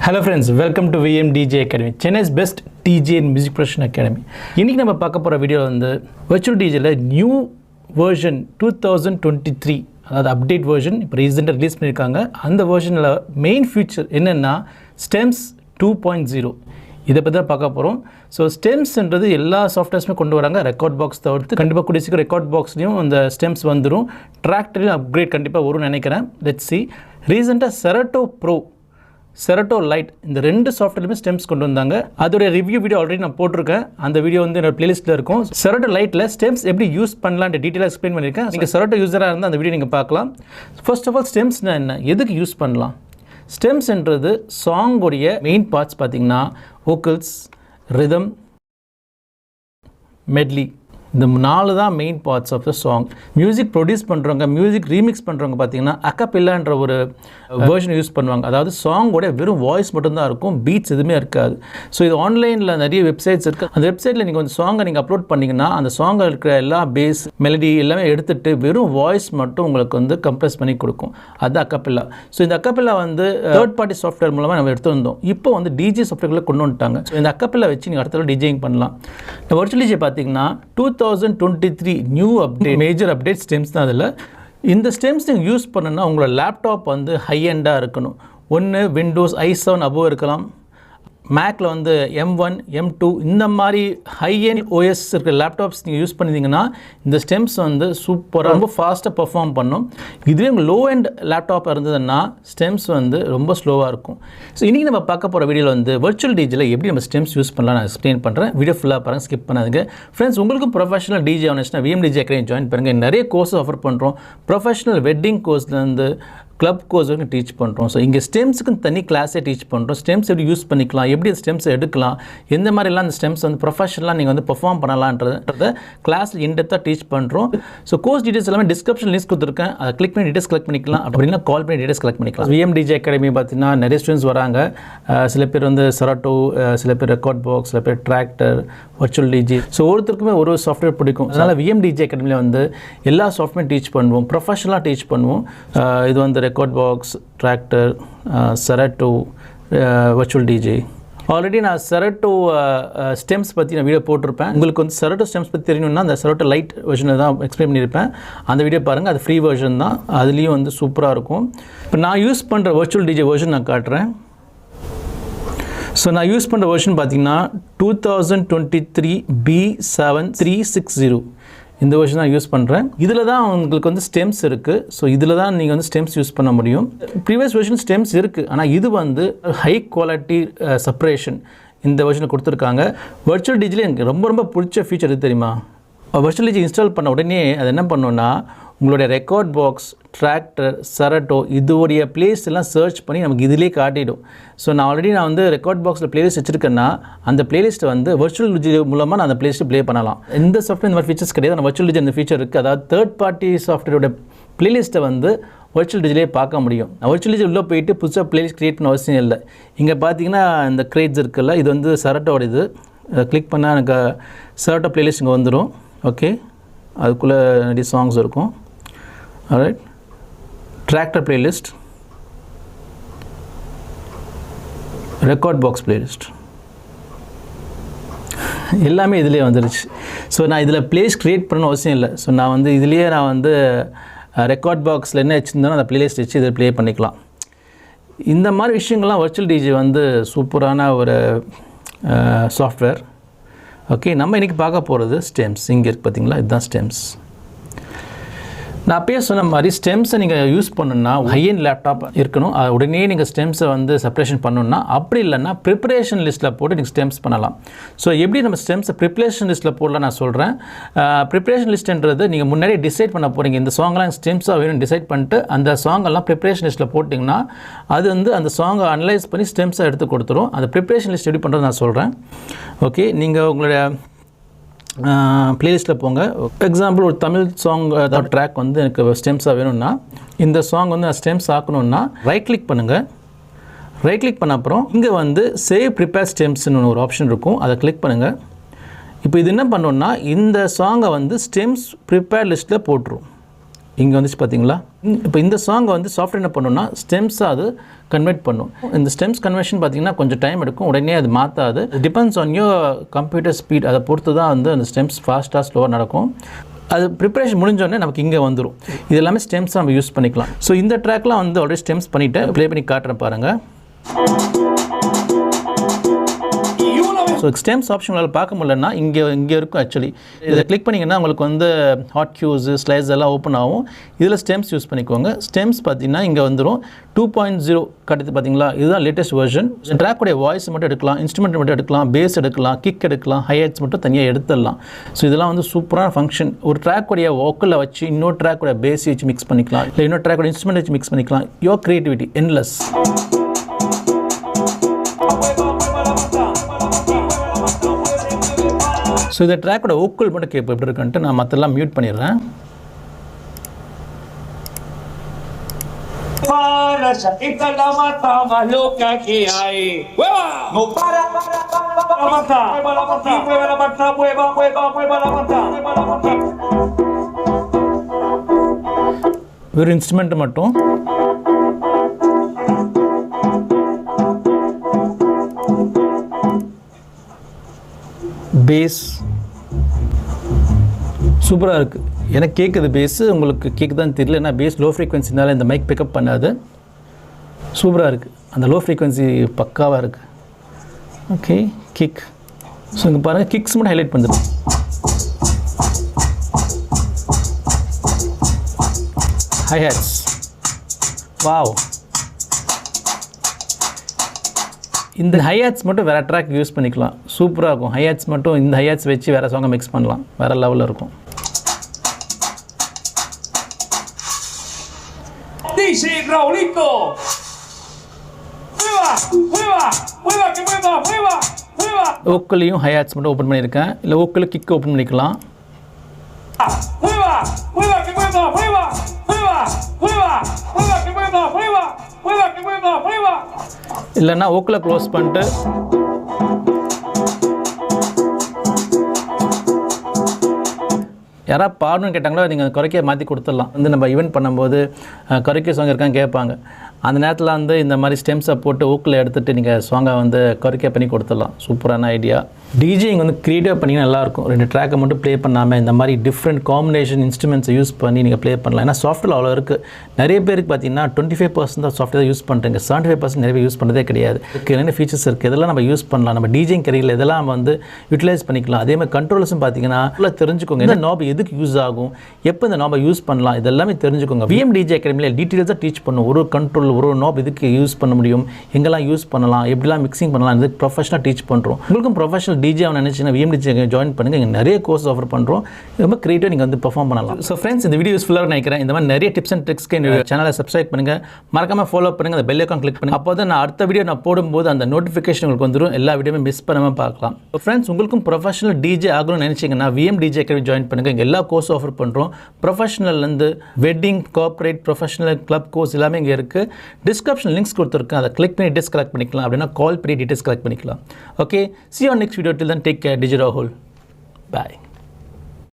Hello friends, welcome to VMDJ Academy, Chennai's best DJ and music production academy. இன்னைக்கு நம்ம பார்க்க போற video வந்து virtual DJ ல நியூ வெர்ஷன் 2023 அதாவது அப்டேட் வெர்ஷன் இப்போ ரீசெண்டாக ரிலீஸ் பண்ணியிருக்காங்க. அந்த வெர்ஷனில் மெயின் ஃபீச்சர் என்னென்னா ஸ்டெம்ஸ் 2.0 இதை பற்றி தான் பார்க்க போகிறோம். ஸோ ஸ்டெம்ஸ்ன்றது எல்லா சாஃப்ட்வேர்ஸுமே கொண்டு வராங்க. ரெக்கார்ட் பாக்ஸ் தவிர்த்து கண்டிப்பாக கூடிய சீக்கிரம் ரெக்கார்ட் பாக்ஸ்லையும் அந்த ஸ்டெம்ஸ் வந்துடும். ட்ராக்டர்லையும் அப்கிரேட் கண்டிப்பாக வரும்னு நினைக்கிறேன். Let's see. ரீசெண்டாக செரட்டோ ப்ரோ, செரட்டோ லைட் இந்த ரெண்டு சாஃப்ட்வேர்லையுமே ஸ்டெம்ஸ் கொண்டு வந்தாங்க. அதோடைய ரிவ்யூ வீடியோ ஆல்ரெடி நான் போட்டிருக்கேன். அந்த வீடியோ வந்து என்னோட பிளேலிஸ்ட்டில் இருக்கும். செரட்டோ லைட்டில் ஸ்டெம்ஸ் எப்படி யூஸ் பண்ணலான்னு டீட்டெயிலாக எக்ஸ்பிளைன் பண்ணியிருக்கேன். நீங்கள் செரட்டோ யூஸராக இருந்தால் அந்த வீடியோ நீங்கள் பார்க்கலாம். ஃபர்ஸ்ட் ஆஃப் ஆல் ஸ்டெம்ஸ்னா என்ன, எதுக்கு யூஸ் பண்ணலாம்? ஸ்டெம்ஸ்ன்றது சாங்கோடைய மெயின் பார்ட்ஸ் பார்த்திங்கன்னா வோக்கல்ஸ், ரிதம், மெட்லி, இந்த 4 தான் main parts of the song. Music produce பண்ணுறவங்க, மியூசிக் ரீமிக்ஸ் பண்ணுறவங்க பார்த்தீங்கன்னா அக்கப்பில்லான்ற ஒரு வேர்ஷன் யூஸ் பண்ணுவாங்க. அதாவது சாங்கோட வெறும் வாய்ஸ் மட்டும்தான் இருக்கும், பீட்ஸ் எதுவுமே இருக்காது. ஸோ இது ஆன்லைனில் நிறைய வெப்சைட்ஸ் இருக்குது. அந்த வெப்சைட்டில் நீங்கள் வந்து சாங்கை நீங்கள் அப்லோட் பண்ணிங்கன்னா அந்த சாங்கில் இருக்கிற எல்லா பேஸ், மெலடி எல்லாமே எடுத்துகிட்டு வெறும் வாய்ஸ் மட்டும் உங்களுக்கு வந்து கம்ப்ரெஸ் பண்ணி கொடுக்கும். அது அக்கப்பில்லா. ஸோ இந்த அக்கப்பில்லா வந்து தேர்ட் பார்ட்டி சாஃப்ட்வேர் மூலமாக நம்ம எடுத்து வந்தோம். இப்போ வந்து டிஜே சாஃப்ட்வேர்களை கொண்டு வந்துட்டாங்க. ஸோ இந்த அக்கப்பில்லா வச்சு நீங்கள் அடுத்த டிஜேயிங் பண்ணலாம். இந்த வர்ச்சுவல் டிஜே பார்த்தீங்கன்னா 2023 new update, major update stems தான். அதில் இந்த ஸ்டெம்ஸ் நீங்கள் யூஸ் பண்ணணுன்னா உங்களோட லேப்டாப் வந்து ஹை எண்டாக இருக்கணும். ஒன்று விண்டோஸ் i7 அபோவ் இருக்கலாம், மேக்கில் வந்து M1, M2 இந்த மாதிரி ஹை எண்ட் OS இருக்கிற லேப்டாப்ஸ் நீங்கள் யூஸ் பண்ணிங்கன்னா இந்த ஸ்டெம்ஸ் வந்து சூப்பராக ரொம்ப ஃபாஸ்ட்டாக பர்ஃபார்ம் பண்ணும். இதுவே உங்கள் லோ எண்ட் லேப்டாப் இருந்ததுன்னா ஸ்டெம்ஸ் வந்து ரொம்ப ஸ்லோவாக இருக்கும். ஸோ இன்றைக்கி நம்ம பார்க்க போகிற வீடியோவில் வந்து வர்ச்சுவல் டிஜியில் எப்படி நம்ம ஸ்டெம்ஸ் யூஸ் பண்ணலாம் நான் எக்ஸ்பிளைன் பண்ணுறேன். வீடியோ ஃபுல்லாக பாருங்கள், ஸ்கிப் பண்ணாதுங்க. ஃப்ரெண்ட்ஸ், உங்களுக்கும் ப்ரொஃபஷனல் டிஜே ஆனச்சுன்னா VMDJ Academy ஜாயின் பண்ணுங்கள். நிறைய கோர்ஸ் ஆஃபர் பண்ணுறோம். ப்ரொஃபஷனல் வெட்டிங் கோர்ஸ்லேருந்து கிளப் கோர்ஸ் வரைக்கும் டீச் பண்ணுறோம். ஸோ இங்கே ஸ்டெம்ஸுக்குன்னு தனி கிளாஸே டீச் பண்ணுறோம். ஸ்டெம்ஸ் எப்படி யூஸ் பண்ணிக்கலாம், எப்படி ஸ்டெம்ஸை எடுக்கலாம், எந்த மாதிரிலாம் அந்த ஸ்டெம்ஸ் வந்து ப்ரொஃபஷனலாக நீங்கள் வந்து பெர்ஃபார்ம் பண்ணலான்றத கிளாஸில் இன்டெப்த்தாக டீச் பண்ணுறோம். ஸோ கோர்ஸ் டீட்டெயில்ஸ் எல்லாமே டிஸ்கிரிப்ஷன் லிங்க் கொடுத்துருக்கேன். அதை கிளிக் பண்ணி டீட்டெயில்ஸ் கலெக்ட் பண்ணிக்கலாம். அப்படின்னா கால் பண்ணி டீட்டெயில்ஸ் கலெக்ட் பண்ணிக்கலாம். VMDJ Academy பார்த்தீங்கன்னா நிறைய ஸ்டூடெண்ட்ஸ் வராங்க. சில பேர் வந்து செரட்டோ, சில பேர் ரெக்கார்ட் பாக்ஸ், சில பேர் டிராக்டர், வர்ச்சுவல் டிஜே. ஸோ ஒருத்தருக்குமே ஒரு சாஃப்ட்வேர் பிடிக்கும். அதனால் VMDJ Academy வந்து எல்லா சாஃப்ட்வேர் டீச் பண்ணுவோம், ப்ரொஃபஷனலாக டீச் பண்ணுவோம். இது வந்து record box, tractor, செரட்டோ, virtual DJ. Already நான் செரட்டோ ஸ்டெம்ஸ் பற்றி நான் வீடியோ போட்டிருப்பேன். உங்களுக்கு வந்து செரட்டோ ஸ்டெம்ஸ் பற்றி தெரியணும்னா அந்த செரட்டோ லைட் வெர்ஷனை தான் எக்ஸ்பிளைன் பண்ணியிருப்பேன். அந்த வீடியோ பாருங்கள், அது ஃப்ரீ வெர்ஷன் தான். அதுலேயும் வந்து சூப்பராக இருக்கும். இப்போ நான் யூஸ் பண்ணுற வர்ச்சுவல் டிஜே வெர்ஷன் நான் காட்டுறேன். ஸோ நான் யூஸ் பண்ணுற வெர்ஷன் பார்த்தீங்கன்னா 2023 B7360 இந்த வெர்ஷன் தான் யூஸ் பண்ணுறேன். இதில் தான் உங்களுக்கு வந்து ஸ்டெம்ஸ் இருக்குது. ஸோ இதில் தான் நீங்கள் வந்து ஸ்டெம்ஸ் யூஸ் பண்ண முடியும். ப்ரீவியஸ் வெர்ஷன் ஸ்டெம்ஸ் இருக்குது, ஆனால் இது வந்து ஹை குவாலிட்டி செப்பரேஷன் இந்த வெர்ஷனை கொடுத்துருக்காங்க. வர்ச்சுவல் டிஜியில் எனக்கு ரொம்ப ரொம்ப பிடிச்ச ஃபீச்சர் இது தெரியுமா? வர்ச்சுவல் டிஜி இன்ஸ்டால் பண்ண உடனே அது என்ன பண்ணோன்னா உங்களுடைய ரெக்கார்ட் பாக்ஸ், டிராக்டர், செரட்டோ இதோடைய பிளேஸ் எல்லாம் சர்ச் பண்ணி நமக்கு இதிலே காட்டிடும். ஸோ நான் ஆல்ரெடி வந்து ரெக்கார்ட் பாக்ஸில் பிளேலிஸ்ட் வச்சுருக்கேன்னா அந்த பிளேலிஸ்ட்டை வந்து வர்ச்சுவல் டிஜி மூலமாக நான் அந்த பிளேலிஸ்ட்டு ப்ளே பண்ணலாம். இந்த சாஃப்ட்வேர் இந்த மாதிரி ஃபீச்சர்ஸ் கிடையாது. ஆனால் வர்ச்சுவல் டிஜி இந்த ஃபீச்சர் இருக்குது. அதாவது தேர்ட் பார்ட்டி சாஃப்ட்வேரோட பிளேலிஸ்ட்டை வந்து வர்ச்சுவல் டிஜிலே பார்க்க முடியும். வர்ச்சுவல் டிஜி உள்ளே போயிட்டு புதுசாக பிளேலிஸ்ட் க்ரியேட் பண்ண அவசியம் இல்லை. இங்கே பார்த்தீங்கன்னா இந்த கிரேட்ஸ் இருக்குல்ல, இது வந்து செரட்டோட இது. கிளிக் பண்ணால் எனக்கு செரட்டோ பிளேலிஸ்ட் இங்கே வந்துடும். ஓகே, அதுக்குள்ளே நிறைய சாங்ஸ் இருக்கும். Alright, tractor playlist, record box playlist எல்லாமே இதிலே வந்துருச்சு. ஸோ நான் இதில் பிளேலிஸ்ட் க்ரியேட் பண்ணணும் அவசியம் இல்லை. ஸோ நான் வந்து இதிலேயே நான் வந்து ரெக்கார்ட் பாக்ஸில் என்ன வச்சுருந்தாலும் அந்த பிளேலிஸ்ட் வச்சு இதில் ப்ளே பண்ணிக்கலாம். இந்த மாதிரி விஷயங்கள்லாம் வர்ச்சுவல் டிஜே வந்து சூப்பரான ஒரு சாஃப்ட்வேர். ஓகே, நம்ம இன்றைக்கி பார்க்க போகிறது ஸ்டெம்ஸ். இங்கே இருக்குது பார்த்தீங்களா, இதுதான் ஸ்டெம்ஸ். நான் அப்பயே சொன்ன மாதிரி ஸ்டெம்ஸை நீங்கள் யூஸ் பண்ணணுன்னா ஹை எண்ட் லேப்டாப் இருக்கணும். உடனே நீங்கள் ஸ்டெம்ஸை வந்து செப்பரேஷன் பண்ணணுன்னா, அப்படி இல்லைன்னா ப்ரிப்பரேஷன் லிஸ்ட்டில் போட்டு நீங்கள் ஸ்டெம்ஸ் பண்ணலாம். ஸோ எப்படி நம்ம ஸ்டெம்ஸை ப்ரிப்பரேஷன் லிஸ்ட்டில் போடலாம் நான் சொல்கிறேன். ப்ரிப்பரேஷன் லிஸ்ட்ன்றது நீங்கள் முன்னாடியே டிசைட் பண்ண போகிறீங்க. இந்த சாங்கெல்லாம் ஸ்டெம்ஸாக வேணும்னு டிசைட் பண்ணிட்டு அந்த சாங்கெல்லாம் ப்ரிப்பரேஷன் லிஸ்ட்டில் போட்டிங்கன்னா அது வந்து அந்த சாங்கை அனலைஸ் பண்ணி ஸ்டெம்ஸாக எடுத்து கொடுத்துரும். அந்த ப்ரிப்பரேஷன் லிஸ்ட் எப்படி பண்ணுறது நான் சொல்கிறேன். ஓகே, நீங்கள் உங்களுடைய பிளேலிஸ்ட்டில் போங்க. எக்ஸாம்பிள் ஒரு தமிழ் சாங் ட்ராக் வந்து எனக்கு ஸ்டெம்ஸாக வேணும்னா, இந்த சாங் வந்து நான் ஸ்டெம்ஸ் ஆக்கணும்னா ரைட் கிளிக் பண்ணுங்கள். ரைட் கிளிக் பண்ண அப்புறம் இங்கே வந்து சேவ் ப்ரிப்பேர் ஸ்டெம்ஸ்னு ஒரு ஆப்ஷன் இருக்கும், அதை கிளிக் பண்ணுங்கள். இப்போ இது என்ன பண்ணோன்னா இந்த சாங்கை வந்து ஸ்டெம்ஸ் ப்ரிப்பேர் லிஸ்ட்டில் போட்டுரும். இங்கே வந்துச்சு பார்த்தீங்களா. இப்போ இந்த சாங்கை வந்து சாஃப்ட்வேர் என்ன பண்ணணும்னா ஸ்டெம்ஸாக அது கன்வெர்ட் பண்ணும். இந்த ஸ்டெம்ஸ் கன்வர்ஷன் பார்த்தீங்கன்னா கொஞ்சம் டைம் எடுக்கும், உடனே அது மாற்றாது. Depends on your computer speed, அதை பொறுத்து தான் வந்து அந்த ஸ்டெம்ஸ் ஃபாஸ்ட்டாக ஸ்லோவாக நடக்கும். அது ப்ரிப்பரேஷன் முடிஞ்சோடனே நமக்கு இங்கே வந்துடும். இது எல்லாமே ஸ்டெம்ஸ் நம்ம யூஸ் பண்ணிக்கலாம். ஸோ இந்த ட்ராக்லாம் வந்து ஆல்ரெடி ஸ்டெம்ஸ் பண்ணிவிட்டு ப்ளே பண்ணி காட்டுறேன் பாருங்கள். ஸோ ஸ்டெம்ஸ் ஆப்ஷன்களால் பார்க்க முடியலன்னா இங்கே இருக்கும். ஆக்சுவலி இதை கிளிக் பண்ணிங்கன்னா உங்களுக்கு வந்து ஹாட் கியூஸு ஸ்லைஸ் எல்லாம் ஓப்பன் ஆகும். இதில் ஸ்டெம்ஸ் யூஸ் பண்ணிக்கோங்க. ஸ்டெம்ஸ் பார்த்தீங்கன்னா இங்கே வந்துடும் 2.0 கட்டுது பார்த்தீங்களா. இதுதான் லேட்டஸ்ட் வெர்ஷன். ட்ராக்குடைய வாய்ஸ் மட்டும் எடுக்கலாம், இன்ஸ்ட்ருமெண்ட் மட்டும் எடுக்கலாம், பேஸ் எடுக்கலாம், கிக் எடுக்கலாம், ஹைஹட்ஸ் மட்டும் தனியாக எடுத்துடலாம். ஸோ இதெல்லாம் வந்து சூப்பரான ஃபங்க்ஷன். ஒரு ட்ராக்குடைய வோக்கலில் வச்சு இன்னொரு ட்ராக்குடைய பேஸ் வச்சு மிக்ஸ் பண்ணிக்கலாம், இல்லை இன்னொரு ட்ராக்குடைய இன்ஸ்ட்ருமெண்ட் வச்சு மிக்ஸ் பண்ணிக்கலாம். Your creativity endless. ஸோ இந்த ட்ராக்கோட ஓக்கல் மட்டும் கேட்போம் எப்படி இருக்குன்ட்டு நான் மற்றெல்லாம் மியூட் பண்ணிடுறேன். ஒரு இன்ஸ்ட்ருமெண்ட் மட்டும் பேஸ் சூப்பராக இருக்குது. எனக்கு கேட்குது பேஸு, உங்களுக்கு கேட்குதான்னு தெரியல. ஏன்னா பேஸ் லோ ஃப்ரீக்வன்சினால இந்த மைக் பிக்கப் பண்ணாது. சூப்பராக இருக்குது, அந்த லோ ஃப்ரீக்வன்சி பக்காவாக இருக்குது. Okay, kick. ஸோ இங்கே பாருங்கள், கிக்ஸ் மட்டும் ஹைலைட் பண்ணுது. ஹைஹட்ஸ், வாவ். இந்த ஹைஹட்ஸ் மட்டும் வேறு ட்ராக் யூஸ் பண்ணிக்கலாம், சூப்பராக இருக்கும். ஹைஹட்ஸ் மட்டும் இந்த ஹைஹட்ஸ் வச்சு வேறு சாங்கை மிக்ஸ் பண்ணலாம், வேறு லெவலில் இருக்கும். ஓக்கலையும் ஹைஹட்ஸ் மட்டும் ஓப்பன் பண்ணியிருக்கேன், இல்லை ஓக்கலில் கிக் ஓப்பன் பண்ணிக்கலாம். இல்லைன்னா ஓக்கில் க்ளோஸ் பண்ணிட்டு யாராவது பாடணும்னு கேட்டாங்களோ நீங்கள் குறைக்க மாற்றி கொடுத்துடலாம். வந்து நம்ம ஈவெண்ட் பண்ணும்போது குறைக்க சாங் இருக்கான்னு கேட்பாங்க. அந்த நேரத்தில் வந்து இந்த மாதிரி ஸ்டெம்ஸை போட்டு ஊக்கில் எடுத்துகிட்டு நீங்கள் சாங்கை வந்து குறைக்க பண்ணி கொடுத்துடலாம். சூப்பரான ஐடியா. டிஜேயிங் வந்து க்ரியேட்டிவ் பண்ணிங்கன்னா நல்லாயிருக்கும். 2 ட்ராக்கை மட்டும் ப்ளே பண்ணாமல் இந்த மாதிரி டிஃப்ரெண்ட் காம்பினேஷன் இன்ஸ்ட்ருமெண்ட்ஸை யூஸ் பண்ணி நீங்கள் ப்ளே பண்ணலாம். ஏன்னா சாஃப்ட்வேர் அவ்வளோ இருக்குது. நிறைய பேருக்கு பார்த்தீங்கன்னா 25% தான் சாஃப்ட்வேர் யூஸ் பண்ணுறீங்க, 75% நிறைய யூஸ் பண்ணுறதே கிடையாது. இதுக்கு என்னென்ன ஃபீச்சர்ஸ் இருக்குது, இதெல்லாம் நம்ம யூஸ் பண்ணலாம். நம்ம டிஜேயிங் கரியரில் இதெல்லாம் நம்ம வந்து யூட்டிலைஸ் பண்ணிக்கலாம். அதே மாதிரி கண்ட்ரோல்ஸும் பார்த்தீங்கன்னா தெரிஞ்சுக்கோங்க, இந்த நாப் எதுக்கு யூஸ் ஆகும், எப்போ இந்த நாபை யூஸ் பண்ணலாம், இதெல்லாமே தெரிஞ்சுக்கோங்க. விஎம்டிஜே அகாடமியில் டீட்டெயில்ஸாக டீச் பண்ணும். ஒரு கண்ட்ரோல், ஒரு நாப் இதுக்கு யூஸ் பண்ண முடியும், எங்கெல்லாம் யூஸ் பண்ணலாம், எப்படிலாம் மிக்சிங் பண்ணலாம், இது ப்ரொஃபஷனலாக டீச் பண்ணுறோம். உங்களுக்கும் ப்ரொஃபஷனல் டிஜே நினச்சிங்கன்னா விஎம்டிஜே ஜாயின் பண்ணுங்கள். இங்கே நிறைய கோர்ஸ் ஆஃபர் பண்ணுறோம். ரொம்ப கிரியேட்டிவாக நீங்கள் வந்து பெர்ஃபார்ம் பண்ணலாம். ஸோ ஃப்ரெண்ட்ஸ், இந்த வீடியோ யூஸ்ஃபுல்லாக நினைக்கிறேன். இந்த மாதிரி நிறைய டிப்ஸ் அண்ட் ட்ரிக்ஸ்க்கு என்னோட சேனலை சப்ஸ்கிரைப் பண்ணுங்கள், மறக்காமல் ஃபாலோ பண்ணுங்கள், அந்த பெல் ஐகான் கிளிக் பண்ணுங்கள். அப்போ தான் நான் அடுத்த வீடியோ நான் போடும்போது அந்த நோட்டிஃபிகேஷன் உங்களுக்கு வந்துடும். எல்லா வீடியோமே மிஸ் பண்ணாமல் பார்க்கலாம். ஸோ ஃப்ரெண்ட்ஸ், உங்களுக்கும் ப்ரொஃபஷனல் டிஜே ஆகணும்னு நினச்சிங்கன்னா விஎம்டிஜே அகாடமி ஜாயின் பண்ணுங்கள். இங்கே எல்லா கோர்ஸ் ஆஃபர் பண்ணுறோம். ப்ரொஃபஷனல்லேருந்து wedding, corporate, professional, club course எல்லாமே இங்கே இருக்குது. டிஸ்கிரிப்ஷன் லிங்க்ஸ் கொடுத்துருக்கேன், அதை கிளிக் பண்ணி டீட்டெயில்ஸ் கலெக்ட் பண்ணிக்கலாம். அப்படின்னா கால் பண்ணி டீட்டெயில்ஸ் கலெக்ட் பண்ணிக்கலாம். Okay, see you on next video. Till then, take care. DJ Rahul. Bye.